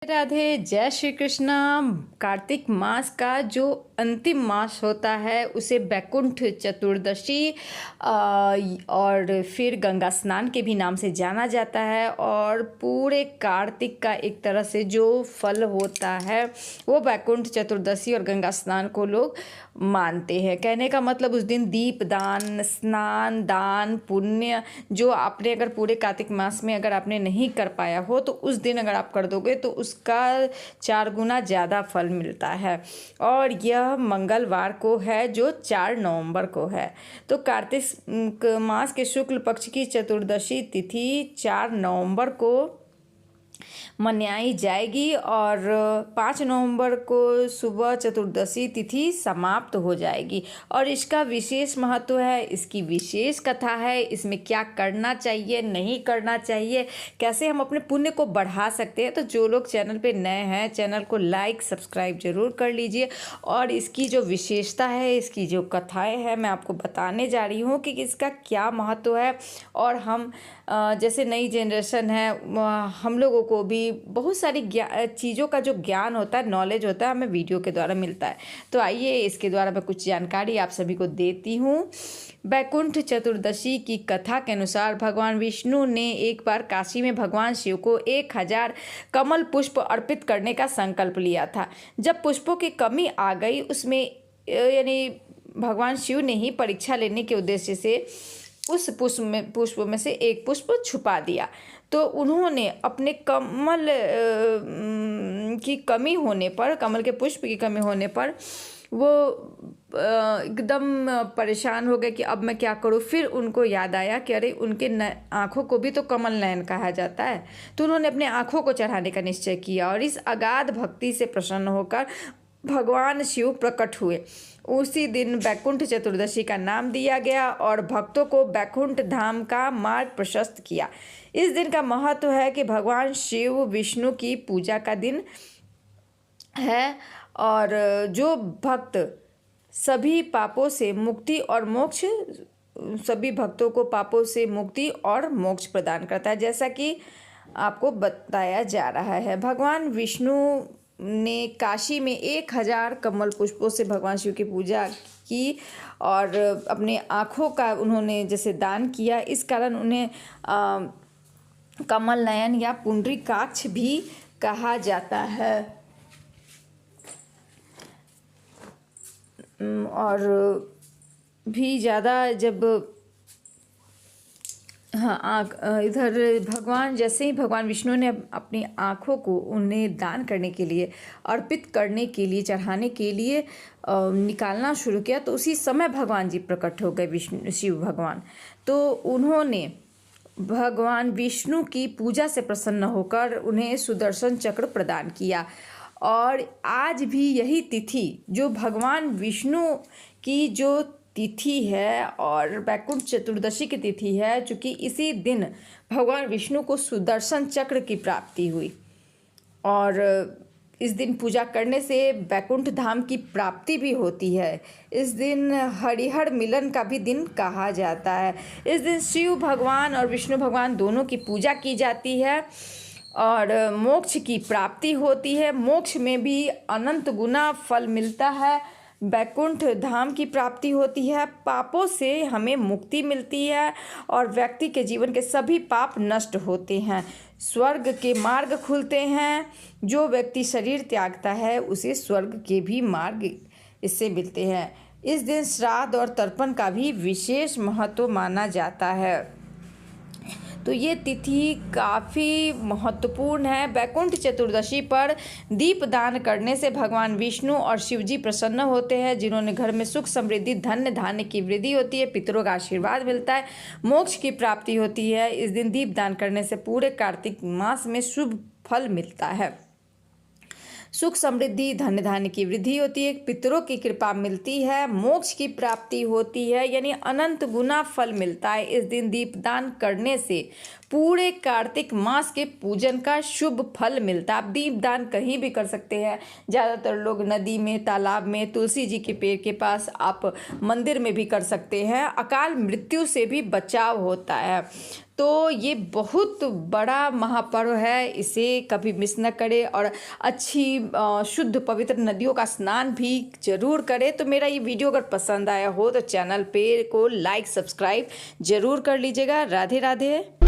राधे, जय श्री कृष्णा। कार्तिक मास का जो अंतिम मास होता है उसे बैकुंठ चतुर्दशी और फिर गंगा स्नान के भी नाम से जाना जाता है। और पूरे कार्तिक का एक तरह से जो फल होता है वो बैकुंठ चतुर्दशी और गंगा स्नान को लोग मानते हैं। कहने का मतलब उस दिन दीप दान, स्नान दान, पुण्य जो आपने अगर पूरे कार्तिक मास में अगर आपने नहीं कर पाया हो तो उस दिन अगर आप कर दोगे तो उसका 4 गुना ज़्यादा फल मिलता है। और यह मंगलवार को है जो 4 नवंबर को है। तो कार्तिक मास के शुक्ल पक्ष की चतुर्दशी तिथि 4 नवंबर को मनाई जाएगी और 5 नवंबर को सुबह चतुर्दशी तिथि समाप्त हो जाएगी। और इसका विशेष महत्व है, इसकी विशेष कथा है, इसमें क्या करना चाहिए, नहीं करना चाहिए, कैसे हम अपने पुण्य को बढ़ा सकते हैं। तो जो लोग चैनल पे नए हैं, चैनल को लाइक सब्सक्राइब जरूर कर लीजिए। और इसकी जो विशेषता है, इसकी जो कथाएँ हैं, मैं आपको बताने जा रही हूँ कि इसका क्या महत्व है। और हम जैसे नई जनरेशन है, हम लोगों को भी बहुत सारी चीज़ों का जो ज्ञान होता है, नॉलेज होता है, हमें वीडियो के द्वारा मिलता है। तो आइए इसके द्वारा मैं कुछ जानकारी आप सभी को देती हूँ। बैकुंठ चतुर्दशी की कथा के अनुसार भगवान विष्णु ने एक बार काशी में भगवान शिव को 1000 कमल पुष्प अर्पित करने का संकल्प लिया था। जब पुष्पों की कमी आ गई, उसमें यानी भगवान शिव ने ही परीक्षा लेने के उद्देश्य से उस पुष्प में से एक पुष्प छुपा दिया। तो उन्होंने अपने कमल की कमी होने पर, कमल के पुष्प की कमी होने पर वो एकदम परेशान हो गए कि अब मैं क्या करूं। फिर उनको याद आया कि अरे उनके आँखों को भी तो कमल नयन कहा जाता है। तो उन्होंने अपने आँखों को चढ़ाने का निश्चय किया और इस अगाध भक्ति से प्रसन्न होकर भगवान शिव प्रकट हुए। उसी दिन बैकुंठ चतुर्दशी का नाम दिया गया और भक्तों को बैकुंठ धाम का मार्ग प्रशस्त किया। इस दिन का महत्व है कि भगवान शिव विष्णु की पूजा का दिन है और जो भक्त सभी पापों से मुक्ति और मोक्ष, सभी भक्तों को पापों से मुक्ति और मोक्ष प्रदान करता है। जैसा कि आपको बताया जा रहा है, भगवान विष्णु ने काशी में 1000 कमल पुष्पों से भगवान शिव की पूजा की और अपने आँखों का उन्होंने जैसे दान किया। इस कारण उन्हें कमल नयन या पुंडरीकाक्ष भी कहा जाता है। और भी ज़्यादा जब इधर भगवान, जैसे ही भगवान विष्णु ने अपनी आँखों को उन्हें दान करने के लिए, अर्पित करने के लिए, चढ़ाने के लिए निकालना शुरू किया तो उसी समय भगवान जी प्रकट हो गए, विष्णु शिव भगवान। तो उन्होंने भगवान विष्णु की पूजा से प्रसन्न होकर उन्हें सुदर्शन चक्र प्रदान किया। और आज भी यही तिथि जो भगवान विष्णु की जो तिथि है और बैकुंठ चतुर्दशी की तिथि है, चूँकि इसी दिन भगवान विष्णु को सुदर्शन चक्र की प्राप्ति हुई और इस दिन पूजा करने से बैकुंठ धाम की प्राप्ति भी होती है। इस दिन हरिहर मिलन का भी दिन कहा जाता है। इस दिन शिव भगवान और विष्णु भगवान दोनों की पूजा की जाती है और मोक्ष की प्राप्ति होती है। मोक्ष में भी अनंत गुना फल मिलता है। बैकुंठ धाम की प्राप्ति होती है, पापों से हमें मुक्ति मिलती है और व्यक्ति के जीवन के सभी पाप नष्ट होते हैं, स्वर्ग के मार्ग खुलते हैं। जो व्यक्ति शरीर त्यागता है उसे स्वर्ग के भी मार्ग इससे मिलते हैं। इस दिन श्राद्ध और तर्पण का भी विशेष महत्व माना जाता है। तो ये तिथि काफ़ी महत्वपूर्ण है। बैकुंठ चतुर्दशी पर दीप दान करने से भगवान विष्णु और शिव जी प्रसन्न होते हैं। जिन्होंने घर में सुख समृद्धि धन्य धान्य की वृद्धि होती है, पितरों का आशीर्वाद मिलता है, मोक्ष की प्राप्ति होती है। इस दिन दीप दान करने से पूरे कार्तिक मास में शुभ फल मिलता है, सुख समृद्धि धन्य धान्य की वृद्धि होती है, पितरों की कृपा मिलती है, मोक्ष की प्राप्ति होती है, यानी अनंत गुना फल मिलता है। इस दिन दीपदान करने से पूरे कार्तिक मास के पूजन का शुभ फल मिलता है। आप दीपदान कहीं भी कर सकते हैं, ज़्यादातर लोग नदी में, तालाब में, तुलसी जी के पेड़ के पास, आप मंदिर में भी कर सकते हैं। अकाल मृत्यु से भी बचाव होता है। तो ये बहुत बड़ा महापर्व है, इसे कभी मिस न करें और अच्छी शुद्ध पवित्र नदियों का स्नान भी ज़रूर करें। तो मेरा ये वीडियो अगर पसंद आया हो तो चैनल पे को लाइक सब्सक्राइब ज़रूर कर लीजिएगा। राधे राधे।